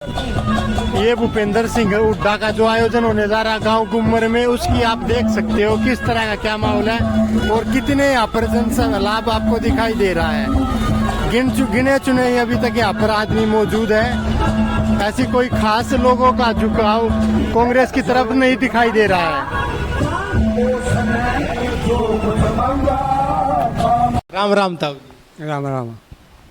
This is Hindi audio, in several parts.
ये भूपेंद्र सिंह हुड्डा का जो आयोजन होने जा रहा गांव गुम्मर में, उसकी आप देख सकते हो किस तरह का क्या माहौल है और कितने यहाँ पर जन लाभ आपको दिखाई दे रहा है। गिने चुने अभी तक यहाँ पर आदमी मौजूद है। ऐसी कोई खास लोगों का झुकाव कांग्रेस की तरफ नहीं दिखाई दे रहा है। राम राम ताऊ जी। राम राम।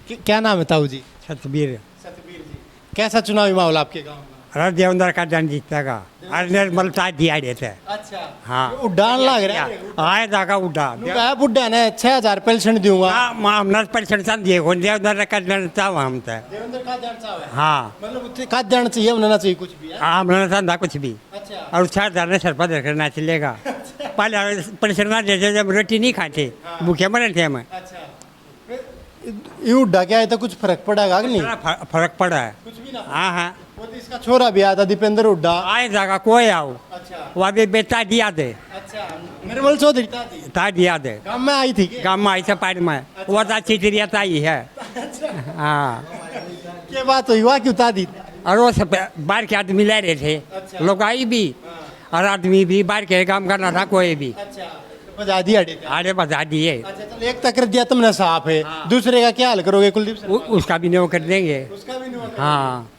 क्या नाम है ताऊ जी? सतबीर। सतबीर जी, कैसा चुनावी माहौल आपके गांव में? अरे देवंदर का जन जीतेगा। अरे निर्मल ताज दिया देते हैं। अच्छा, हाँ उड्डान लग रहा है। आए जागा उड़ा बुढ़ा ने 6,000 पेंशन दूंगा। हमने परसेंट दिए को देवंदर का जन चाहवा हम तो। देवेंद्र का जान चाहे। हाँ मतलब उससे का जान चाहिए, होना चाहिए कुछ भी है? हाँ हमने संधा कुछ भी। अच्छा। और 4,000 ने सर पर करना चलेगा। पहले परसेंट ना देते जब रोटी नहीं खाते भूखे मरे थे हम। अच्छा, ये उड्डा क्या है तो कुछ फर्क पड़ेगा कि नहीं? फर्क पड़ा है कुछ भी ना। हाँ हाँ वो तो इसका छोरा भी आया था दीपेंद्र हुड्डा। आए जागा कोई आओ अच्छा। वो अभी बेटा दिया दे। अच्छा, निर्मल चौधरी ता दिया दे गाँव में आई थी क्या? गाँव में आई से पार में वो तो अच्छी चिड़िया ही है। हाँ क्या बात हुई, हुआ क्यों था दी? और वो सब बाहर के आदमी ले रहे थे। अच्छा। लोग आई भी और आदमी भी बाहर के काम करना था कोई भी। अच्छा, बजा दिया अड्डे पे। आगे बता दिए। अच्छा, चल एक तक कर दिया तुमने, साफ है। दूसरे का क्या हाल करोगे कुलदीप सर? उसका भी नहीं वो कर देंगे। उसका भी नहीं होगा। हाँ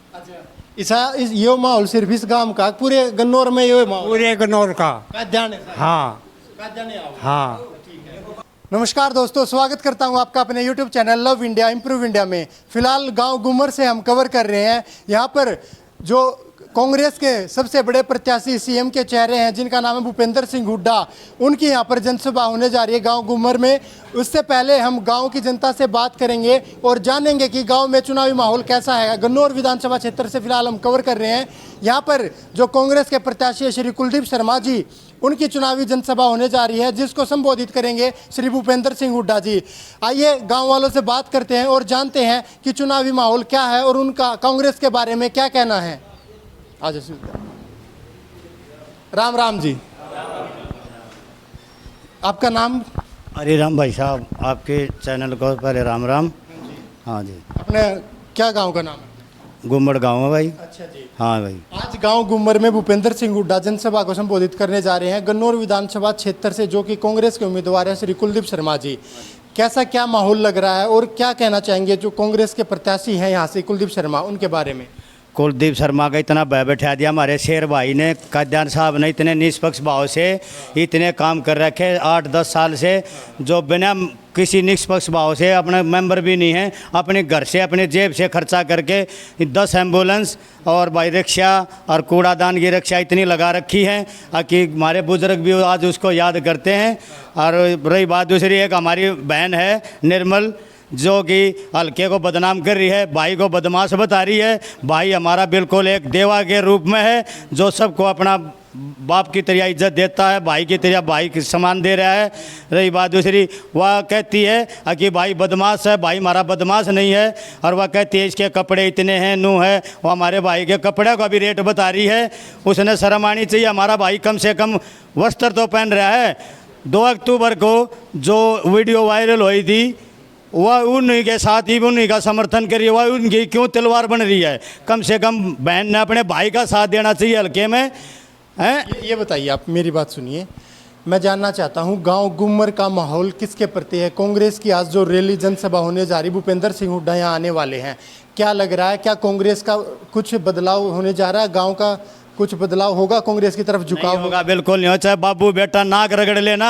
अच्छा, ये माहौल सिर्फ इस गांव का, पूरे गन्नौर में ये माहौल पूरे गनौर का। का ध्यान है सर? हाँ का ध्यान है आप? हाँ नमस्कार दोस्तों, स्वागत करता हूं आपका अपने YouTube channel love India improve India में। फिलहाल गांव गुम्मर से हम कवर कर रहे हैं। यहां पर जो कांग्रेस के सबसे बड़े प्रत्याशी सीएम के चेहरे हैं, जिनका नाम है भूपेंद्र सिंह हुड्डा, उनकी यहां पर जनसभा होने जा रही है गांव गुम्मर में। उससे पहले हम गांव की जनता से बात करेंगे और जानेंगे कि गांव में चुनावी माहौल कैसा है। गन्नौर विधानसभा क्षेत्र से फिलहाल हम कवर कर रहे हैं। यहाँ पर जो कांग्रेस के प्रत्याशी है श्री कुलदीप शर्मा जी, उनकी चुनावी जनसभा होने जा रही है, जिसको संबोधित करेंगे श्री भूपेंद्र सिंह हुड्डा जी। आइए गांव वालों से बात करते हैं और जानते हैं कि चुनावी माहौल क्या है और उनका कांग्रेस के बारे में क्या कहना है। आज राम राम जी, आपका नाम? अरे राम भाई साहब, आपके चैनल को पहले राम राम। हाँ जी। अपने क्या गांव का नाम है? गुम्मड़ गाँव है भाई। अच्छा जी। हाँ भाई। आज गांव गुम्मर में भूपेंद्र सिंह हुड्डा जनसभा को संबोधित करने जा रहे हैं गन्नौर विधानसभा क्षेत्र से, जो कि कांग्रेस के उम्मीदवार हैं श्री कुलदीप शर्मा जी। कैसा क्या माहौल लग रहा है और क्या कहना चाहेंगे जो कांग्रेस के प्रत्याशी हैं यहाँ से कुलदीप शर्मा, उनके बारे में? कुलदीप शर्मा का इतना भय बैठा दिया हमारे शेर भाई ने, काद्यान साहब ने इतने निष्पक्ष भाव से इतने काम कर रखे 8-10 साल से, जो बिना किसी निष्पक्ष भाव से, अपने मेंबर भी नहीं है, अपने घर से अपने जेब से खर्चा करके 10 एम्बुलेंस और भाई रिक्शा और कूड़ादान की रिक्शा इतनी लगा रखी है कि हमारे बुजुर्ग भी आज उसको याद करते हैं। और रही बात दूसरी, एक हमारी बहन है निर्मल, जो कि हल्के को बदनाम कर रही है, भाई को बदमाश बता रही है। भाई हमारा बिल्कुल एक देवा के रूप में है, जो सबको अपना बाप की तरह इज्जत देता है, भाई की तरह भाई के समान दे रहा है। रही बात दूसरी, वह कहती है कि भाई बदमाश है, भाई हमारा बदमाश नहीं है। और वह कहती है इसके कपड़े इतने हैं, नू है, वो हमारे भाई के कपड़े का भी रेट बता रही है। उसने शर्म आनी चाहिए, हमारा भाई कम से कम वस्त्र तो पहन रहा है। 2 अक्टूबर को जो वीडियो वायरल हुई थी, वह उन्हीं के साथ ही उन्हीं का समर्थन करिए, वह उनकी क्यों तलवार बन रही है? कम से कम बहन ने अपने भाई का साथ देना चाहिए हल्के में हैं। ये बताइए, आप मेरी बात सुनिए, मैं जानना चाहता हूँ गांव गुम्मर का माहौल किसके प्रति है? कांग्रेस की आज जो रैली जनसभा होने जा रही, भूपेंद्र सिंह हुड्डा यहाँ आने वाले हैं, क्या लग रहा है? क्या कांग्रेस का कुछ बदलाव होने जा रहा है? गाँव का कुछ बदलाव होगा? कांग्रेस की तरफ झुकाव होगा? बिल्कुल नहीं हो। चाहे बाबू बेटा नाक रगड़ लेना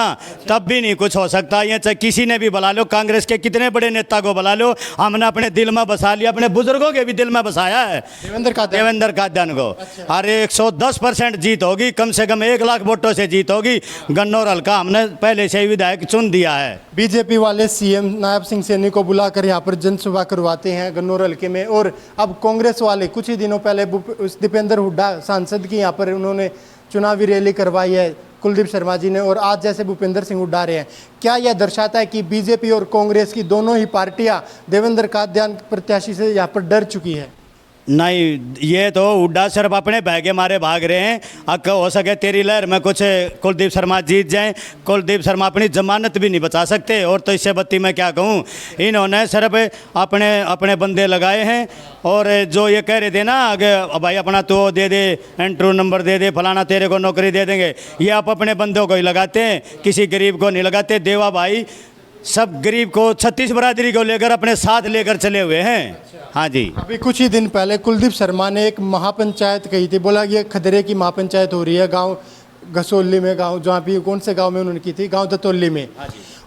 तब भी नहीं कुछ हो सकता। ये चाहे किसी ने भी बुला लो, कांग्रेस के कितने बड़े नेता को बुला लो, हमने अपने दिल में बसा लिया, अपने बुजुर्गों के भी दिल में बसाया है, देवेंद्र काद्यान को। अरे 110% जीत होगी, कम से कम 1 लाख वोटों से जीत होगी। गन्नौर हल्का हमने पहले से ही विधायक चुन दिया है। बीजेपी वाले सीएम नायब सिंह सैनी को बुलाकर यहाँ पर जनसभा करवाते हैं गन्नौर हल्के में, और अब कांग्रेस वाले कुछ ही दिनों पहले दीपेंद्र हुड्डा सांसद की यहाँ पर उन्होंने चुनावी रैली करवाई है कुलदीप शर्मा जी ने, और आज जैसे भूपेंद्र सिंह हुड्डा रहे हैं। क्या यह दर्शाता है कि बीजेपी और कांग्रेस की दोनों ही पार्टियां देवेंद्र काद्यान प्रत्याशी से यहाँ पर डर चुकी है? नहीं, ये तो हुड्डा सिर्फ अपने भागे मारे भाग रहे हैं। अक हो सके तेरी लहर में कुछ कुलदीप शर्मा जीत जाएं। कुलदीप शर्मा अपनी जमानत भी नहीं बचा सकते, और तो इससे बत्ती मैं क्या कहूँ। इन्होंने सिर्फ अपने अपने बंदे लगाए हैं। और जो ये कह रहे थे ना कि भाई अपना तो दे दे, इंटरव्यू नंबर दे दे, फलाना तेरे को नौकरी दे देंगे, ये आप अपने बंदों को ही लगाते हैं, किसी गरीब को नहीं लगाते। देवा भाई सब गरीब को, 36 बरादरी को लेकर अपने साथ लेकर चले हुए हैं। हाँ जी। अभी कुछ ही दिन पहले कुलदीप शर्मा ने एक महापंचायत कही थी, बोला ये खदरे की महापंचायत हो रही है गांव घसोली में, गांव जहाँ भी कौन से गांव में उन्होंने की थी, गांव दतौली में।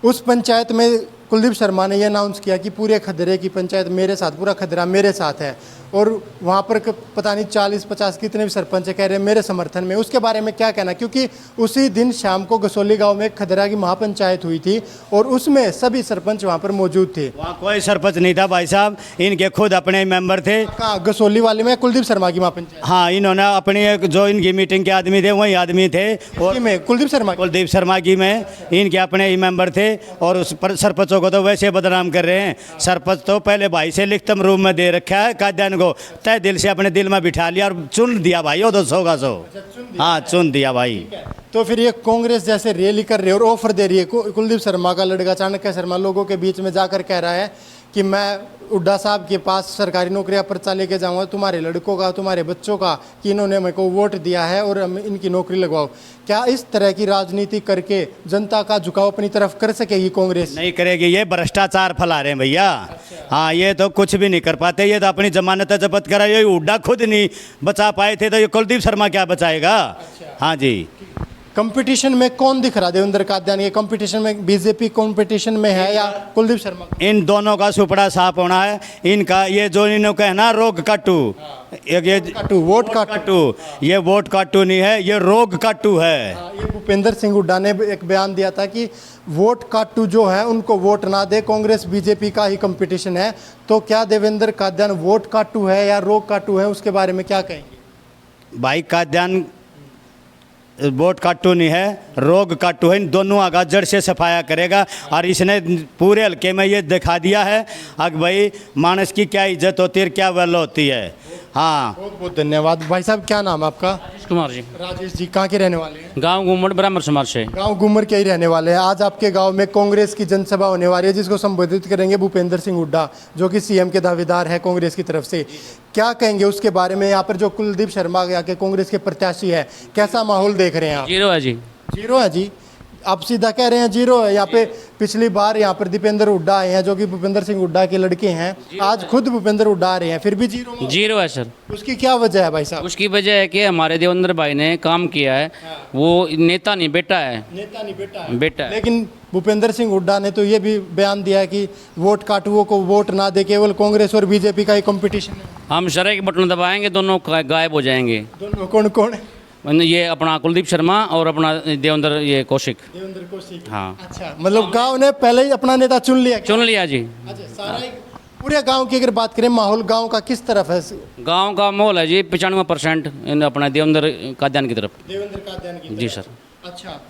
उस पंचायत में कुलदीप शर्मा ने यह अनाउंस किया कि पूरे खदरे की पंचायत मेरे साथ, पूरा खदरा मेरे साथ है। और वहाँ पर पता नहीं 40-50 कितने भी सरपंच कह रहे हैं मेरे समर्थन में। उसके बारे में क्या कहना, क्योंकि उसी दिन शाम को घसोली गांव में खदरा की महापंचायत हुई थी और उसमें सभी सरपंच वहाँ पर मौजूद थे। वहाँ कोई सरपंच नहीं था भाई साहब, इनके खुद अपने मेंबर थे। कहाँ, घसोली वाले में कुलदीप शर्मा की महापंचायत? हाँ, इन्होंने अपनी एक जो इनकी मीटिंग के आदमी थे वही आदमी थे। और में कुलदीप शर्मा की में इनके अपने ही मेंबर थे। और उस पर सरपंचों को तो वैसे बदनाम कर रहे हैं। सरपंच तो पहले भाई से लिखित रूप में दे रखा है, काद्यान को तय दिल से अपने दिल में बिठा लिया और चुन दिया भाई, वो तो 100 का 100। हाँ, चुन दिया भाई। तो फिर ये कांग्रेस जैसे रैली कर रही है और ऑफर दे रही है, कुलदीप शर्मा का लड़का चाणक्य शर्मा लोगों के बीच में जाकर कह रहा है कि मैं हुड्डा साहब के पास सरकारी नौकरियां पर्चा लेके जाऊंगा तुम्हारे लड़कों का, तुम्हारे बच्चों का, कि इन्होंने मेरे को वोट दिया है और हम इनकी नौकरी लगवाओ। क्या इस तरह की राजनीति करके जनता का झुकाव अपनी तरफ कर सकेगी कांग्रेस? नहीं करेगी, ये भ्रष्टाचार फैला रहे हैं भैया। हाँ, ये तो कुछ भी नहीं कर पाते। ये तो अपनी जमानत जब्त करा, ये हुड्डा खुद नहीं बचा पाए थे तो ये कुलदीप शर्मा क्या बचाएगा। हाँ जी। कंपटीशन में कौन दिख रहा देवेंद्र कादियानी? कंपटीशन में बीजेपी कंपटीशन में है या कुलदीप शर्मा? इन दोनों का सुपड़ा साफ होना है। इनका ये जो इन्होंने कहना रोग काटू, ये वोट काटू, ये वोट काटू नहीं है, ये रोग काटू है। ये भूपेंद्र सिंह हुड्डा ने एक बयान दिया था कि वोट काटू जो है उनको वोट ना दे, कांग्रेस बीजेपी का ही कंपटीशन है। तो क्या देवेंद्र कादियान वोट काटू है या रोग काटू है, उसके बारे में क्या कहेंगे? भाई काद्यान वोट काटू नहीं है, रोग काटू है। इन दोनों का जड़ से सफाया करेगा। और इसने पूरे हल्के में ये दिखा दिया है कि भाई मानस की क्या इज्जत होती है, क्या वैल्यू होती है। हाँ, बहुत बहुत धन्यवाद। भाई साहब क्या नाम है आपका? राजेश कुमार जी। राजेश जी कहाँ के रहने वाले हैं? गांव घूमट ब्राह्मण समाज से। गांव गुमर के ही रहने वाले हैं। आज आपके गांव में कांग्रेस की जनसभा होने वाली है जिसको संबोधित करेंगे भूपेंद्र सिंह हुड्डा, जो कि सीएम के दावेदार है कांग्रेस की तरफ से। क्या कहेंगे उसके बारे में? यहाँ पर जो कुलदीप शर्मा यहाँ के कांग्रेस के प्रत्याशी है, कैसा माहौल देख रहे हैं आप? जीरो है जी। जीरो है जी? आप सीधा कह रहे हैं जीरो है? यहाँ पे पिछली बार यहाँ पर दीपेंद्र हुड्डा आए हैं जो कि भूपेंद्र सिंह हुड्डा के लड़के हैं, आज खुद भूपेंद्र हुड्डा आ रहे हैं, फिर भी जीरो? जीरो है सर। उसकी क्या वजह है भाई साहब? उसकी वजह है कि हमारे देवेंद्र भाई ने काम किया है। वो नेता नहीं बेटा है। नेता नहीं बेटा है। बेटा है। लेकिन भूपेंद्र सिंह हुड्डा ने तो ये भी बयान दिया है कि वोट काटुओं को वोट ना दे, केवल कांग्रेस और बीजेपी का ही कंपटीशन है। हम शरय के बटन दबाएंगे, दोनों गायब हो जाएंगे। दोनों कौन कौन है? ये अपना कुलदीप शर्मा और अपना देवेंद्र ये कौशिक। देवेंद्र कौशिक। हाँ। अच्छा, मतलब गांव ने पहले ही अपना नेता चुन लिया? चुन लिया जी। अच्छा, सारा पूरे गांव की अगर बात करें, माहौल गांव का किस तरफ है? गांव का माहौल है जी 95% अपना देवेंद्र काद्यान की तरफ। देवेंद्र कादियानी की जी तरफ। सर। अच्छा,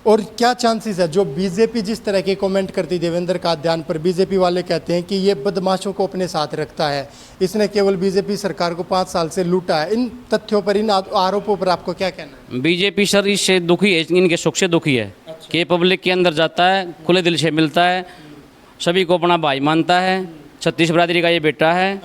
और क्या चांसेस है जो बीजेपी जिस तरह के कमेंट करती देवेंद्र कादियान पर, बीजेपी वाले कहते हैं कि ये बदमाशों को अपने साथ रखता है, इसने केवल बीजेपी सरकार को 5 साल से लूटा है। इन तथ्यों पर, इन आरोपों पर आपको क्या कहना है? बीजेपी सर इससे दुखी है, इनके सुख से दुखी है। कि पब्लिक के अंदर जाता है, खुले दिल से मिलता है, सभी को अपना भाई मानता है, 36 बरादरी का ये बेटा है,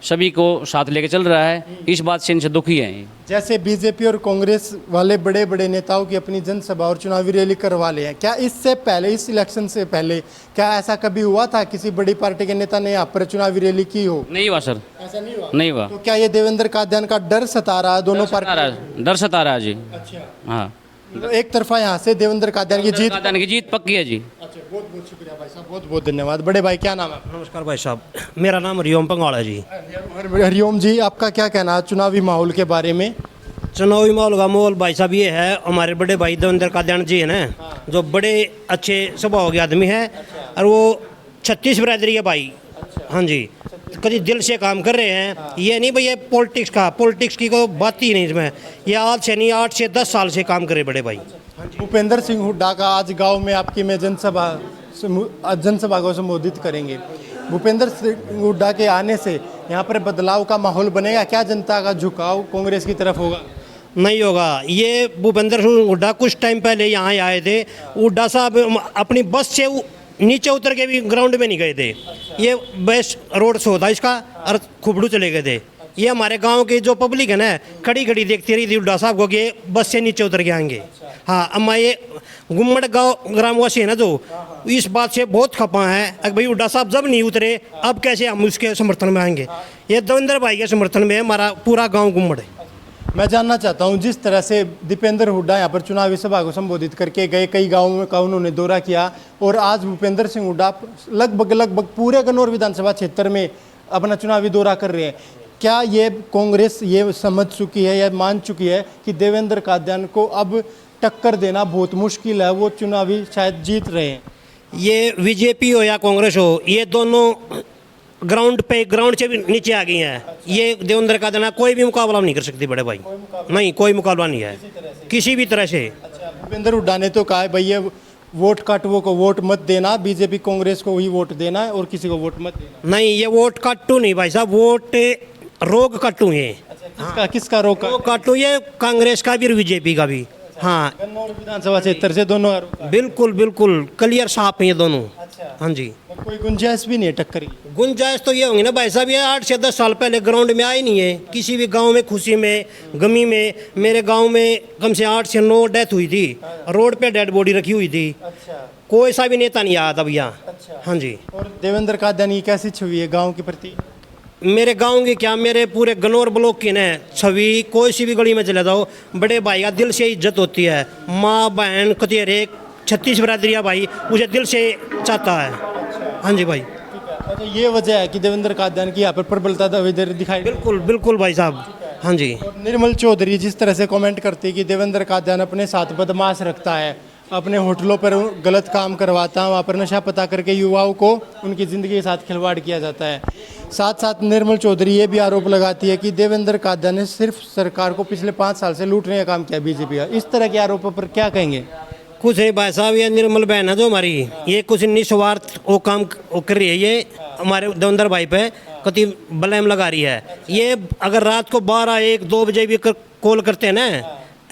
सभी को साथ लेके चल रहा है। इस बात से इनसे दुखी है। जैसे बीजेपी और कांग्रेस वाले बड़े बड़े नेताओं की अपनी जनसभा और चुनावी रैली करवा ले हैं, क्या इससे पहले, इस इलेक्शन से पहले क्या ऐसा कभी हुआ था किसी बड़ी पार्टी के नेता ने यहाँ पर चुनावी रैली की हो? नहीं हुआ सर। ऐसा नहीं हुआ? नहीं हुआ। तो क्या ये देवेंद्र कादियान का डर सता रहा है दोनों पार्टी? डर सता रहा है जी। अच्छा, हाँ, तो एक तरफा यहाँ से देवेंद्र कादियान की जीत? काद्यान की जीत पक्की है जी। अच्छा, बहुत बहुत शुक्रिया भाई साहब, बहुत बहुत धन्यवाद। बड़े भाई क्या नाम है? नमस्कार भाई साहब, मेरा नाम हरिओम पंगाल है जी। हरिओम जी, आपका क्या कहना है चुनावी माहौल के बारे में? चुनावी माहौल का माहौल भाई साहब ये है, हमारे बड़े भाई देवेंद्र कादियान जी है ना, जो बड़े अच्छे स्वभाव के आदमी हैं और वो 36 बरादरी है भाई। हाँ जी, कभी दिल से काम कर रहे हैं। ये नहीं भैया पॉलिटिक्स की कोई बात ही नहीं इसमें। ये आज से नहीं, 8 से 10 साल से काम करे बड़े भाई। भूपेंद्र सिंह हुड्डा का आज गांव में आपकी में जनसभा को संबोधित करेंगे। भूपेंद्र सिंह हुड्डा के आने से यहाँ पर बदलाव का माहौल बनेगा क्या? जनता का झुकाव कांग्रेस की तरफ होगा? नहीं होगा। ये भूपेंद्र सिंह हुड्डा कुछ टाइम पहले यहाँ आए थे। हुड्डा साहब अपनी बस से नीचे उतर के भी ग्राउंड में नहीं गए थे। ये बेस्ट रोड शो था इसका और खुबड़ू चले गए थे। ये हमारे गांव की जो पब्लिक है ना, खड़ी खड़ी देखती रही थी हुड्डा साहब को कि बस से नीचे उतर के आएंगे। हाँ, अम्मा ये गुम्मड़ गाँव ग्रामवासी है ना, जो इस बात से बहुत खपा है कि भाई हुड्डा साहब जब नहीं उतरे, अब कैसे हम उसके समर्थन में आएंगे। ये देवेंद्र भाई के समर्थन में हमारा पूरा गाँव गुम्मड़ है। मैं जानना चाहता हूं, जिस तरह से दीपेंद्र हुड्डा यहाँ पर चुनावी सभा को संबोधित करके गए, कई गांवों में का उन्होंने दौरा किया, और आज भूपेंद्र सिंह हुड्डा लगभग पूरे गन्नौर विधानसभा क्षेत्र में अपना चुनावी दौरा कर रहे हैं। क्या ये कांग्रेस ये समझ चुकी है या मान चुकी है कि देवेंद्र कादियान को अब टक्कर देना बहुत मुश्किल है, वो चुनावी शायद जीत रहे हैं? ये बीजेपी हो या कांग्रेस हो, ये दोनों ग्राउंड से भी नीचे आ गई हैं। ये देवेंद्र का देना कोई भी मुकाबला नहीं कर सकती बड़े भाई। नहीं, कोई मुकाबला नहीं है किसी भी तरह से। भूपेंद्र हुड्डा ने तो कहा है भाई ये वोट काटुओं को वोट मत देना, बीजेपी कांग्रेस को ही वोट देना है और किसी को वोट मत देना। नहीं, ये वोट काटू नहीं भाई साहब, वोट रोग काटू है। किसका रोक? रोग काटू ये कांग्रेस का भी और बीजेपी का भी। हाँ, गन्नौर विधानसभा क्षेत्र से दोनों आरोप है। बिल्कुल बिल्कुल क्लियर साफ है ये दोनों। हाँ जी, कोई गुंजाइश भी नहीं है टक्कर की? गुंजाइश तो ये होंगी ना भाई साहब, ये 8 से 10 साल पहले ग्राउंड में आए नहीं है। किसी भी गांव में खुशी में गमी में, मेरे गांव में कम से 8 से 9 डेथ हुई थी, रोड पे डेड बॉडी रखी हुई थी। कोई सा भी नेता नहीं आया था भैया। हाँ जी। और देवेंद्र कादियान की कैसी छवि है गाँव के प्रति? मेरे गांव की क्या, मेरे पूरे गन्नौर ब्लॉक की न छवि, कोई सी भी गली में चले जाओ, बड़े भाई का दिल से इज्जत होती है। माँ बहन कतियरे 36 बरादरिया भाई उसे दिल से चाहता है। हाँ जी भाई। अच्छा, ये वजह है कि देवेंद्र कादियान की यहाँ पर प्रबलता दिखाई? बिल्कुल बिल्कुल भाई साहब। हाँ जी। और निर्मल चौधरी जिस तरह से कमेंट करती है कि देवेंद्र कादियान अपने साथ बदमाश रखता है, अपने होटलों पर गलत काम करवाता है, वहाँ पर नशा पता करके युवाओं को उनकी ज़िंदगी के साथ खिलवाड़ किया जाता है। साथ साथ निर्मल चौधरी ये भी आरोप लगाती है कि देवेंद्र कादियान ने सिर्फ सरकार को पिछले 5 साल से लूटने का काम किया बीजेपी का। इस तरह के आरोपों पर क्या कहेंगे? कुछ है भाई साहब, ये निर्मल बहन है जो हमारी, ये कुछ निस्वार्थ वो काम वो कर रही है। ये हमारे देवेंद्र भाई पे कति ब्लेम लगा रही है। ये अगर रात को 12, 1, 2 बजे भी कॉल करते हैं ना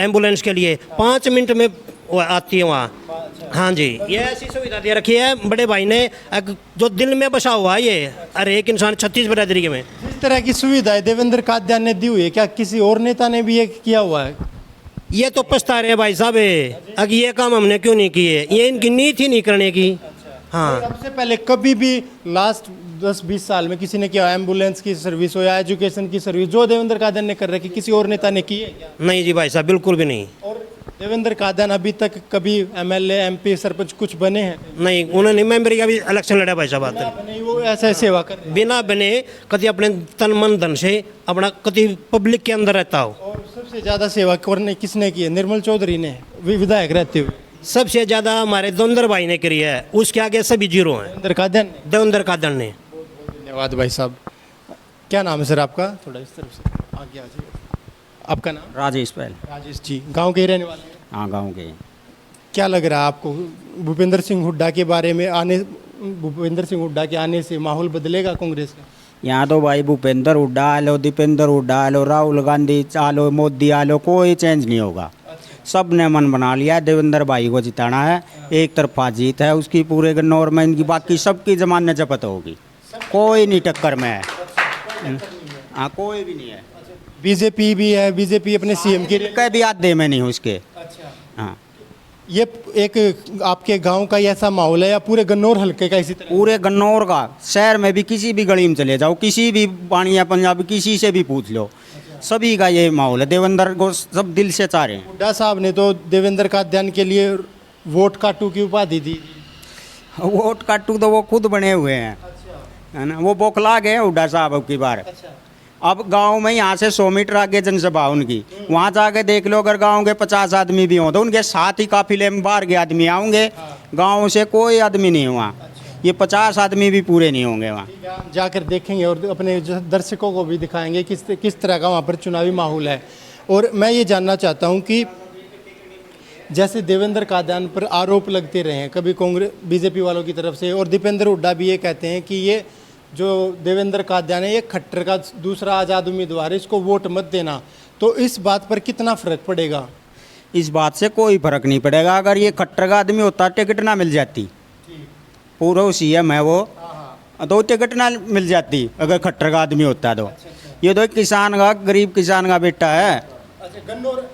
एम्बुलेंस के लिए, 5 मिनट में वो आती है वहाँ। हाँ जी, ये ऐसी सुविधा दे रखी है बड़े भाई ने, जो दिल में बसा हुआ है ये हर एक इंसान 36 बरादरी में। जिस तरह की सुविधाएं देवेंद्र कादियान ने दी हुई है, क्या किसी और नेता ने भी ये किया हुआ है? ये तो पछता रहे भाई साहब, अगर ये काम हमने क्यों नहीं किए, ये इनकी नीति नहीं करने की। हाँ, सबसे पहले कभी भी लास्ट 10-20 साल में किसी ने किया एम्बुलेंस की सर्विस हो या एजुकेशन की सर्विस जो देवेंद्र कादियान ने कर रखी, किसी और नेता ने की है क्या? नहीं जी भाई साहब, बिल्कुल भी नहीं। और देवेंद्र कादियान अभी तक कभी एमएलए, एमपी, सरपंच कुछ बने हैं? नहीं, उन्होंने मेंबर का भी इलेक्शन लड़ा भाई साहब। नहीं, वो ऐसा सेवा कर रहे हैं। बिना बने कति अपने तन मन धन से अपना कति पब्लिक के अंदर रहता हो। और सबसे ज़्यादा सेवा करने किसने की है? निर्मल चौधरी ने, विधायक रहते हुए। सबसे ज़्यादा हमारे देवेंद्र भाई ने करी है, उसके आगे सभी जीरो हैं। देवेंद्र कादियान ने। देवेंद्र कादन ने। धन्यवाद भाई साहब। क्या नाम है सर आपका? थोड़ा इस तरफ से आगे आ जाइए। आपका नाम? राजेश पहल। राजेश जी, गांव के ही रहने वाले हैं? हाँ, गाँव के। क्या लग रहा है आपको भूपेंद्र सिंह हुड्डा के बारे में? भूपेंद्र सिंह हुड्डा के आने से माहौल बदलेगा कांग्रेस का? यहाँ तो भाई भूपेंद्र हुड्डा आलो, दीपेंद्र हुड्डा आलो, राहुल गांधी आलो, मोदी आलो, कोई चेंज नहीं होगा। सब ने मन बना लिया है देवेंद्र भाई को जिताना है। एक तरफा जीत है उसकी पूरे गन्नौर में, इनकी बाकी सबकी जमानत जब्त होगी, कोई नहीं टक्कर में है। हाँ, कोई भी नहीं है। बीजेपी भी है, बीजेपी अपने सीएम की कहीं भी आधे में नहीं उसके। हाँ, ये एक आपके गांव का ऐसा माहौल है या पूरे गन्नौर हल्के का इसी तरह? पूरे गन्नौर का, शहर में भी किसी भी गली में चले जाओ, किसी भी बानिया पंजाबी किसी से भी पूछ लो, सभी का ये माहौल है। देवेंद्र को सब दिल से चाह रहे हैं। हुड्डा साहब ने तो देवेंद्र कादियान के लिए वोट काटू की उपाधि दी। वोट काटू तो वो खुद बने हुए हैं, है ना। वो बौखला गए हुड्डा साहब अब की बार। अब गांव में यहाँ से 100 मीटर आगे जनसभा उनकी, वहाँ जाके देख लो, अगर गांव के 50 आदमी भी हों तो उनके साथ ही काफिले में बाहर के आदमी आएंगे। गांव से कोई आदमी नहीं हुआ, ये 50 आदमी भी पूरे नहीं होंगे वहाँ। जाकर देखेंगे और अपने दर्शकों को भी दिखाएंगे किस तरह का वहाँ पर चुनावी माहौल है। और मैं ये जानना चाहता हूँ कि जैसे देवेंद्र कादियान पर आरोप लगते रहे हैं कभी कांग्रेस बीजेपी वालों की तरफ से, और दीपेंद्र हुड्डा भी ये कहते हैं कि ये जो देवेंद्र कादियान है, ये खट्टर का दूसरा आज़ाद उम्मीदवार है, इसको वोट मत देना, तो इस बात पर कितना फर्क पड़ेगा? इस बात से कोई फर्क नहीं पड़ेगा। अगर ये खट्टर का आदमी होता टिकट ना मिल जाती, पूरा सीएम है वो, तो टिकट ना मिल जाती अगर खट्टर का आदमी होता तो। ये तो एक किसान का, गरीब किसान का बेटा है। अच्छा, गन्नौर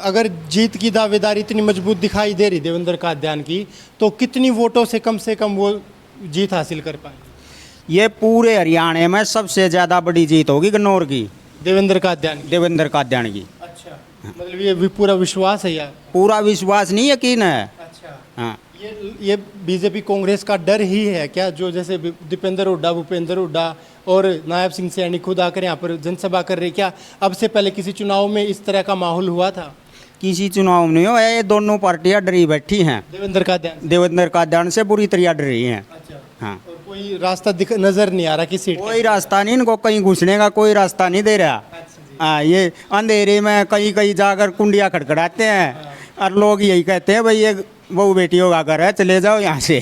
अगर जीत की दावेदारी इतनी मजबूत दिखाई दे रही देवेंद्र कादियान की, तो कितनी वोटों से कम वो जीत हासिल कर पाएंगे? ये पूरे हरियाणा में सबसे ज़्यादा बड़ी जीत होगी गन्नौर की, देवेंद्र कादियान की। देवेंद्र कादियान की। अच्छा, मतलब ये भी पूरा विश्वास है यार? पूरा विश्वास नहीं, यकीन है। अच्छा, हाँ, ये बीजेपी कांग्रेस का डर ही है क्या, जो जैसे दीपेंद्र हुड्डा, भूपेंद्र हुड्डा और नायब सिंह सैनी खुद आकर यहाँ पर जनसभा कर रहे, क्या अब से पहले किसी चुनाव में इस तरह का माहौल हुआ था? किसी चुनाव में नहीं हो, ये दोनों पार्टियां डरी बैठी हैं। देवेंद्र कादियान से बुरी तरह डरी हैं। अच्छा, हाँ, और कोई रास्ता नजर नहीं आ रहा किसी? कोई रास्ता नहीं, इनको कहीं घुसने का कोई रास्ता नहीं दे रहा। हाँ, ये अंधेरे में कहीं कहीं जाकर कुंडियाँ खड़खड़ाते हैं और लोग यही कहते हैं भाई ये बहू बेटियों का घर है, चले जाओ यहाँ से।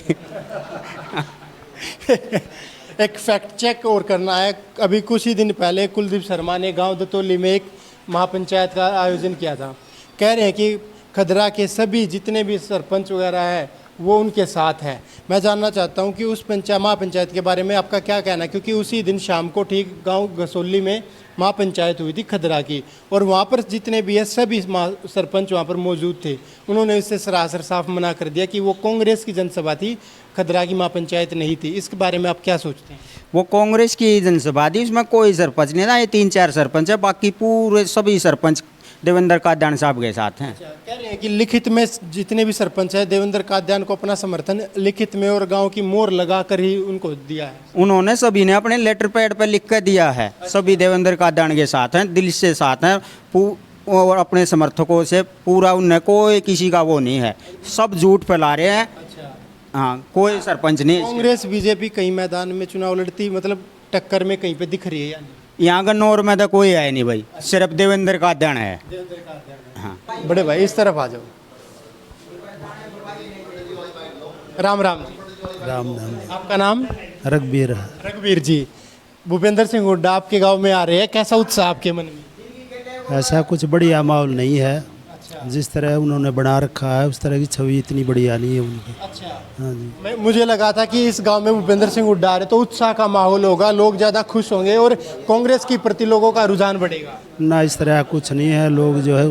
एक फैक्ट चेक और करना है। अभी कुछ ही दिन पहले कुलदीप शर्मा ने गांव दतौली में एक महापंचायत का आयोजन किया था। कह रहे हैं कि खदरा के सभी जितने भी सरपंच वगैरह है वो उनके साथ हैं। मैं जानना चाहता हूं कि उस महापंचायत के बारे में आपका क्या कहना है, क्योंकि उसी दिन शाम को ठीक गांव गसोली में महापंचायत हुई थी खदरा की, और वहां पर जितने भी है सभी सरपंच वहां पर मौजूद थे। उन्होंने इससे सरासर साफ मना कर दिया कि वो कांग्रेस की जनसभा थी, खदरा की महापंचायत नहीं थी। इसके बारे में आप क्या सोचते हैं? वो कांग्रेस की जनसभा थी, उसमें कोई सरपंच नहीं था, ये 3-4 सरपंच है, बाकी पूरे सभी सरपंच देवेंद्र कादियान साहब के साथ हैं। कह रहे हैं कि लिखित में जितने भी सरपंच है देवेंद्र कादियान को अपना समर्थन लिखित में और गांव की मोहर लगा कर ही उनको दिया है। उन्होंने सभी ने अपने लेटर पैड पर लिख कर दिया है। सभी देवेंद्र कादियान के साथ हैं, दिल से साथ हैं, और अपने समर्थकों से पूरा उनने कोई किसी का वो नहीं है, सब झूठ फैला रहे हैं। हाँ, कोई सरपंच नहीं। कांग्रेस बीजेपी कई मैदान में चुनाव लड़ती, मतलब टक्कर में कहीं पे दिख रही है या नहीं? यहाँ गन्नौर में तो कोई है नहीं भाई, सिर्फ देवेंद्र कादियान है। हाँ, बड़े भाई इस तरफ आ जाओ। राम राम जी। राम नाम आपका नाम? रघुवीर है। रघुवीर जी, भूपेंद्र सिंह हुड्डा आपके गांव में आ रहे हैं, कैसा उत्साह आपके मन में? ऐसा कुछ बढ़िया माहौल नहीं है। जिस तरह उन्होंने बना रखा है उस तरह की छवि इतनी बढ़िया नहीं है उनकी। अच्छा, हाँ जी। मुझे लगा था कि इस गांव में भूपेंद्र सिंह हुड्डा आ रहे तो उत्साह का माहौल होगा, लोग ज़्यादा खुश होंगे और कांग्रेस के प्रति लोगों का रुझान बढ़ेगा। ना, इस तरह कुछ नहीं है। लोग जो है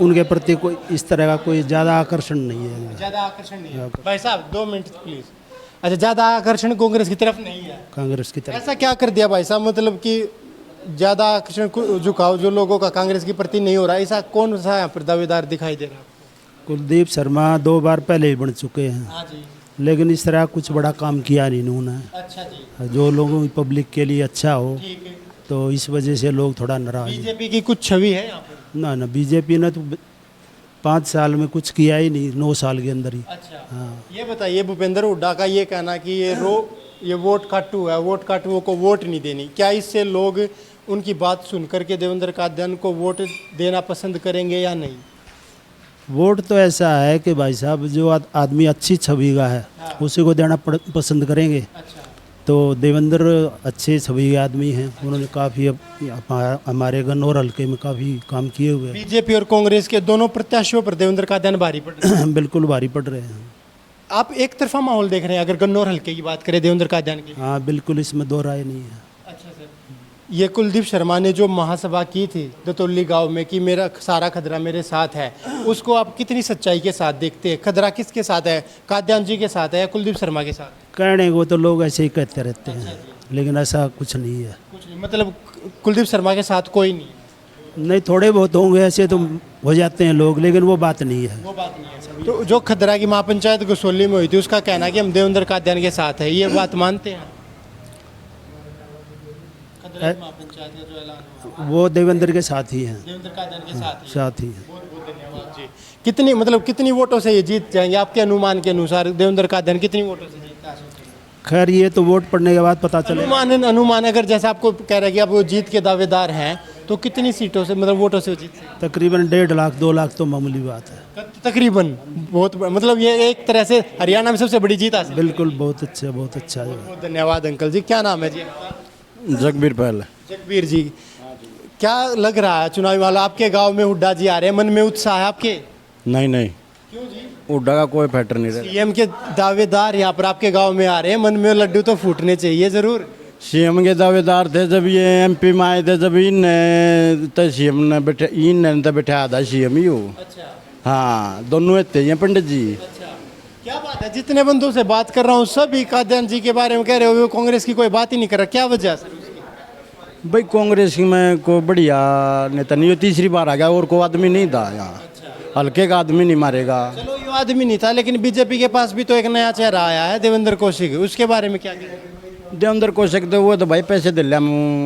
उनके प्रति कोई इस तरह का कोई ज़्यादा आकर्षण नहीं है। ज़्यादा आकर्षण नहीं है। भाई साहब 2 मिनट प्लीज। अच्छा, ज़्यादा आकर्षण कांग्रेस की तरफ नहीं है? कांग्रेस की तरफ ऐसा क्या कर दिया भाई साहब, मतलब कि ज़्यादा आकर्षण झुकाव जो लोगों का कांग्रेस के प्रति नहीं हो रहा, ऐसा कौन सा यहाँ पर दावेदार दिखाई दे रहा है? कुलदीप शर्मा 2 बार पहले ही बन चुके हैं। हाँ जी। लेकिन इस तरह कुछ बड़ा काम किया नहीं उन्होंने। अच्छा जी। जो लोगों की पब्लिक के लिए अच्छा हो, ठीक है। तो इस वजह से लोग थोड़ा नाराज हैं। बीजेपी की कुछ छवि है यहाँ पर? ना, बीजेपी ने तो 5 साल में कुछ किया ही नहीं, 9 साल के अंदर ही। अच्छा, हाँ। ये बताइए, भूपेंद्र हुड्डा का ये कहना कि ये वोट काटू है, वोट काटू को वोट नहीं देनी, क्या इससे लोग उनकी बात सुन करके देवेंद्र कादियान को वोट देना पसंद करेंगे या नहीं? वोट तो ऐसा है कि भाई साहब जो आदमी अच्छी छवि का है उसी को देना पसंद करेंगे। अच्छा, तो देवेंद्र अच्छे छवि के आदमी हैं, उन्होंने काफ़ी हमारे गन्नौर हल्के में काफ़ी काम किए हुए हैं। बीजेपी और कांग्रेस के दोनों प्रत्याशियों पर देवेंद्र कादियान भारी पड़ रहे हैं। बिल्कुल भारी पड़ रहे हैं। आप एक तरफा माहौल देख रहे हैं अगर गन्नौर हल्के की बात करें देवेंद्र कादियान की? हाँ, बिल्कुल, इसमें 2 राय नहीं है। अच्छा सर, ये कुलदीप शर्मा ने जो महासभा की थी दतौली गांव में कि मेरा सारा खदरा मेरे साथ है, उसको आप कितनी सच्चाई के साथ देखते हैं? खदरा किसके साथ है, कादियान जी के साथ है या कुलदीप शर्मा के साथ? कहने को तो लोग ऐसे ही कहते रहते हैं, लेकिन ऐसा कुछ नहीं है। कुछ नहीं, मतलब कुलदीप शर्मा के साथ कोई नहीं? नहीं, थोड़े बहुत होंगे ऐसे तो हो जाते हैं लोग, लेकिन वो बात नहीं है। वो बात नहीं है। तो जो खदरा की महापंचायत गसोली में हुई थी उसका कहना है कि हम देवेंद्र कादियान के साथ है, ये बात मानते हैं? खदरा की महापंचायत का जो ऐलान हुआ वो देवेंद्र के साथ ही हैं। देवेंद्र कादियान के साथ ही? साथ ही हैं। बहुत बहुत धन्यवाद जी। कितनी वोटों से ये जीत जाएंगे आपके अनुमान के अनुसार? देवेंद्र कादियान कितनी वोटों से जीतता है? खैर ये तो वोट पड़ने के बाद पता चले। अनुमान अगर जैसे आपको कह रहे हैं कि आप वो जीत के दावेदार हैं, तो कितनी सीटों से, मतलब वोटों से वो जीत सकते तकरीबन 1.5 लाख 2 लाख तो मामूली बात है। हैं? तकरीबन बहुत मतलब ये एक तरह से हरियाणा में सबसे बड़ी जीत हासिल। बिल्कुल, बहुत अच्छा है। बहुत धन्यवाद अंकल जी। क्या नाम है जी? जगबीर पहले जगबीर जी, क्या लग रहा है चुनावी वाला? आपके गांव में हुड्डा जी आ रहे हैं, मन में उत्साह है आपके? नहीं क्यों जी? उड्डा का कोई फैक्टर नहीं रहा। सीएम के दावेदार यहाँ पर आपके गांव में आ रहे हैं, मन में लड्डू तो फूटने चाहिए जरूर। सीएम के दावेदार थे जब ये एमपी में आए थे, जब इन तो सीएम ने बैठाया था सीएम ही हो। अच्छा, हाँ, दोनों इतने हैं पंडित जी। क्या बात है? जितने बंदों से बात कर रहा हूँ सभी कादयान जी के बारे में कह रहे हो, वो कांग्रेस की कोई बात ही नहीं कर रहा, क्या वजह है? भाई कांग्रेस में कोई बढ़िया नेता नहीं हो, तीसरी बार आ गया और कोई आदमी नहीं था यहाँ। हल्के का आदमी नहीं मारेगा। चलो ये आदमी नहीं था, लेकिन बीजेपी के पास भी तो एक नया चेहरा आया है, देवेंद्र कौशिक, उसके बारे में क्या कहेंगे? देवेंद्र कौशिक तो वो तो भाई पैसे दे लिया,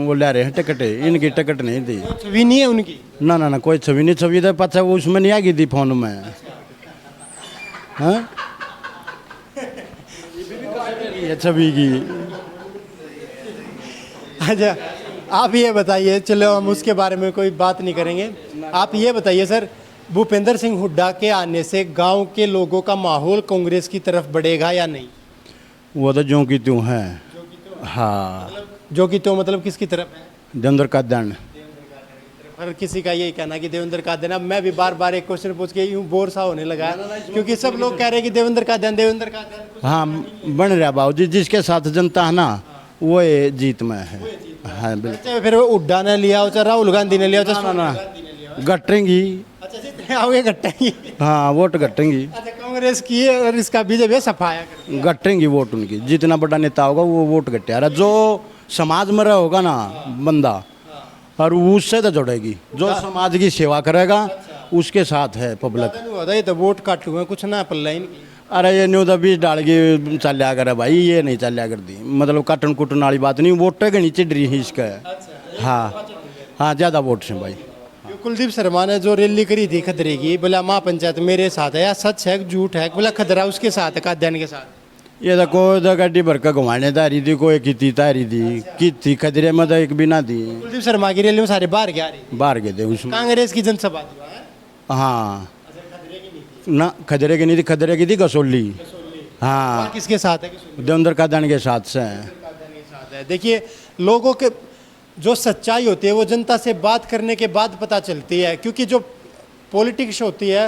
वो ले रहे हैं टिकट, इनकी टिकट नहीं दी। छवि नहीं है उनकी? ना कोई छवि नहीं, छवि तो पता वो उसमें नहीं आ गई थी फोन में। हाँ, ये छवि की। अच्छा, आप ये बताइए, चलो हम उसके बारे में कोई बात नहीं करेंगे। आप ये बताइए सर, भूपेंद्र सिंह हुड्डा के आने से गांव के लोगों का माहौल कांग्रेस की तरफ बढ़ेगा या नहीं? वो तो जो की त्यों है। हाँ, जो कि तो मतलब किसकी तरफ है? देवेंद्र का दंड। हर किसी का यही कहना कि देवेंद्र का देना। मैं भी बार बार एक क्वेश्चन पूछ के यूं बोर सा होने लगा है, क्योंकि सब लोग कह रहे हैं कि देवेंद्र का देन, देवेंद्र का देन। हाँ, बन रहा बाबू जी, जिसके साथ जनता है ना वो ये जीत में है। हाँ बिल्कुल। चाहे फिर वो हुड्डा ने लिया हो, चाहे राहुल गांधी ने लिया हो, चाहे ना गटेंगी। अच्छा जितने आओगे घटेंगी। हाँ, वोट गटेंगी। अच्छा, कांग्रेस की है और इसका बीजेपी सफाया करेगी। गटेंगी वोट उनकी। जितना बड़ा नेता होगा वो वोट गटेगा। जो समाज में रहा होगा ना बंदा, और उससे तो जुड़ेगी। जो समाज की सेवा करेगा उसके साथ है पब्लिक। ये तो वोट काट लूंगा, कुछ ना पल्ला इनकी। अरे ये न्यू तो 20 डाल के चलिया करे भाई, ये नहीं चलिया कर दी। मतलब काटन कुटन वाली बात नहीं, वोट के नीचे डरी है इसका। हाँ, ज़्यादा वोट से भाई। कुलदीप शर्मा ने जो रैली करी थी खतरे की, बोला माँ पंचायत मेरे साथ है, या सच है झूठ है? बोला खतरा उसके साथ है, काद्यान के साथ। ये तो कोई तो गाड़ी भर का घुमाने तारी थी, कोई की तारी थी की थी खतरे में तो एक भी ना थी। कुलदीप शर्मा की रैली में सारे बाहर गया रही, बाहर गए थे उसमें। कांग्रेस की जनसभा थी वहाँ। हाँ ना, खतरे की नहीं थी, खतरे की थी कसौली। हाँ, किसके साथ है? देवेंद्र का दंड के साथ से है। साथ है। देखिए, लोगों के जो सच्चाई होती है वो जनता से बात करने के बाद पता चलती है, क्योंकि जो पॉलिटिक्स होती है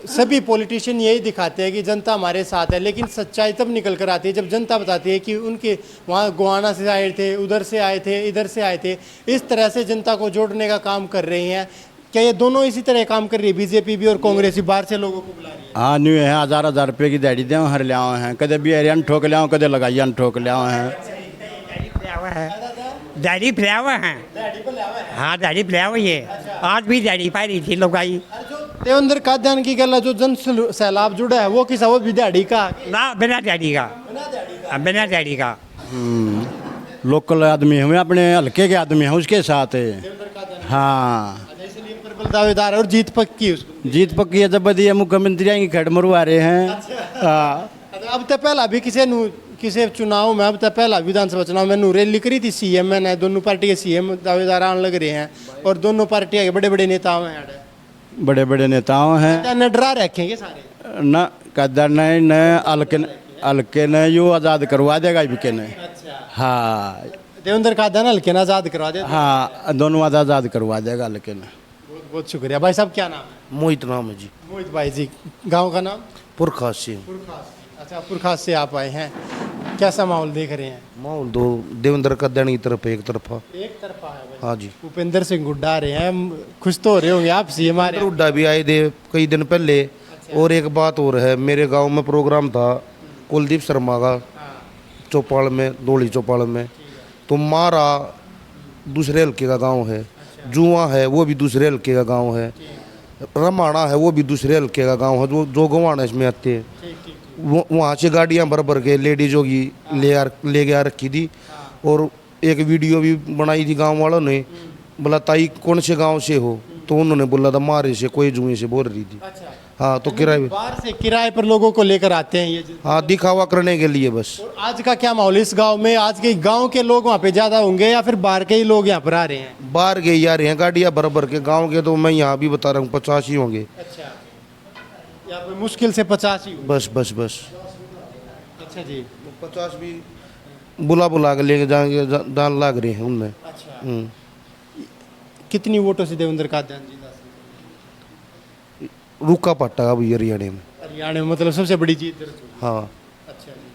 सभी पॉलिटिशियन यही दिखाते हैं कि जनता हमारे साथ है, लेकिन सच्चाई तब निकल कर आती है जब जनता बताती है कि उनके वहाँ गोवाना से आए थे, उधर से आए थे, इधर से आए थे। इस तरह से जनता को जोड़ने का काम कर रही हैं। क्या ये दोनों इसी तरह काम कर रही है, बीजेपी भी और कांग्रेस भी बाहर से लोगों को बुला रही है? हाँ, न्यू है, 1000 रुपये की दिहाड़ी दे हर लिया हैं, कदे भी हरियाणा ठोक लिया, कदे लगाइया ठोक लिया हैं। दाढ़ी फैलावा है। हाँ, दाढ़ी फैलावा ये आज भी दाढ़ी पाई रही थी लोग आई। देवेंद्र काद्यान की गला जो जन सैलाब जुड़ा है वो किसा, वो भी दिहाड़ी का? ना, बिना दाढ़ी का, बिना दाढ़ी का। लोकल आदमी हैं, अपने हल्के के आदमी हैं, उसके साथ है। हाँ, इसलिए प्रबल दावेदार है और जीत पक्की है उसको। जीत पक्की है। जब बढ़िया मुख्यमंत्री आएंगे खड़ मरवा रहे हैं। हाँ, अब तो पहला भी किसी चुनाव में, अब तो पहला विधानसभा चुनाव में रैली करी थी सीएम ने, दोनों पार्टी के सीएम दावेदार आने लग रहे हैं और दोनों पार्टियों के बड़े बड़े नेताओं हैं, बड़े बड़े नेताओं हैं। डरा रखेंगे सारे न कदर नहीं न हल्के ने यू आज़ाद करवा देगा इनके ने। हाँ, देवेंद्र काद्यान हल्के ना आज़ाद करवा दे। हाँ, दोनों आज़ाद करवा देगा हल्के ने। बहुत बहुत शुक्रिया भाई साहब। क्या नाम है? मोहित नाम है जी। मोहित भाई जी, गांव का नाम? पुरखास से। अच्छा, पुरखास से आप आए हैं, कैसा माहौल देख रहे हैं? माहौल दो देवेंद्र का देने की तरफ एक तरफा। एक तरफा है भाई। हाँ जी। भूपेंद्र सिंह हुड्डा आ रहे हैं, खुश तो हो रहे होंगे आप, सीएम आ रहे हैं। हुड्डा भी आए थे कई दिन पहले। और एक बात और है, मेरे गांव में प्रोग्राम था कुलदीप शर्मा का चौपाल में, दौड़ी चौपाल में। तो मारा दूसरे हल्के का गांव है, जुआ है वो भी दूसरे हल्के का गांव है, रमाना है वो भी दूसरे हल्के का गांव है, जो गवाना इसमें आते हैं। वहाँ से गाड़ियाँ भर भर के लेडीज होगी ले गया रखी थी। और एक वीडियो भी बनाई थी गांव वालों ने, बोला ताई कौन से गांव से हो, तो उन्होंने बोला था मारे से, कोई जुए से बोल रही थी। हाँ तो किराए बाहर से किराए पर लोगों को लेकर आते हैं ये हाँ दिखावा करने के लिए बस। और आज का क्या माहौल है इस गांव में? आज के गांव के लोग वहाँ पे ज़्यादा होंगे या फिर बाहर के ही लोग यहाँ पर आ रहे हैं? बाहर के आ रहे हैं गाड़ियाँ भर भर के, गाँव के तो मैं यहाँ भी बता रहा हूँ 50 ही होंगे। अच्छा, यहाँ पे मुश्किल से 50 ही होंगे। बस बस बस अच्छा जी। 50 भी बुला के लेके जाएंगे, दान लाग रहे हैं उनमें। अच्छा, कितनी वोटों से देवेंद्र कादियान जी? रुका पट्टा अभी हरियाणा में। हरियाणा में मतलब सबसे बड़ी जीत दर्ज हुई। हाँ अच्छा जी।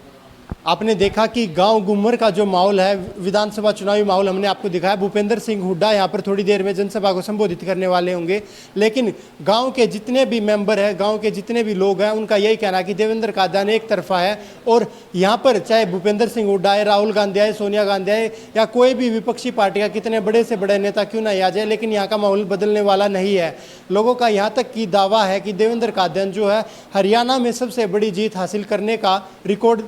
आपने देखा कि गांव गुम्मर का जो माहौल है, विधानसभा चुनावी माहौल हमने आपको दिखाया। भूपेंद्र सिंह हुड्डा यहाँ पर थोड़ी देर में जनसभा को संबोधित करने वाले होंगे, लेकिन गांव के जितने भी मेंबर हैं, गांव के जितने भी लोग हैं, उनका यही कहना है कि देवेंद्र कादियान एक तरफा है। और यहाँ पर चाहे भूपेंद्र सिंह हुड्डा है, राहुल गांधी है, सोनिया गांधी है, या कोई भी विपक्षी पार्टी का कितने बड़े से बड़े नेता क्यों ना आ जाए, लेकिन यहाँ का माहौल बदलने वाला नहीं है। लोगों का यहाँ तक की दावा है कि देवेंद्र कादियान जो है हरियाणा में सबसे बड़ी जीत हासिल करने का रिकॉर्ड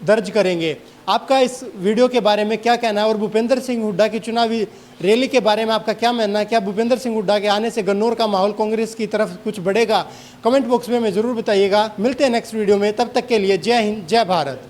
दर्ज करेंगे। आपका इस वीडियो के बारे में क्या कहना है और भूपेंद्र सिंह हुड्डा की चुनावी रैली के बारे में आपका क्या मानना है? क्या भूपेंद्र सिंह हुड्डा के आने से गन्नौर का माहौल कांग्रेस की तरफ कुछ बढ़ेगा? कमेंट बॉक्स में हमें जरूर बताइएगा। मिलते हैं नेक्स्ट वीडियो में, तब तक के लिए जय हिंद, जय भारत।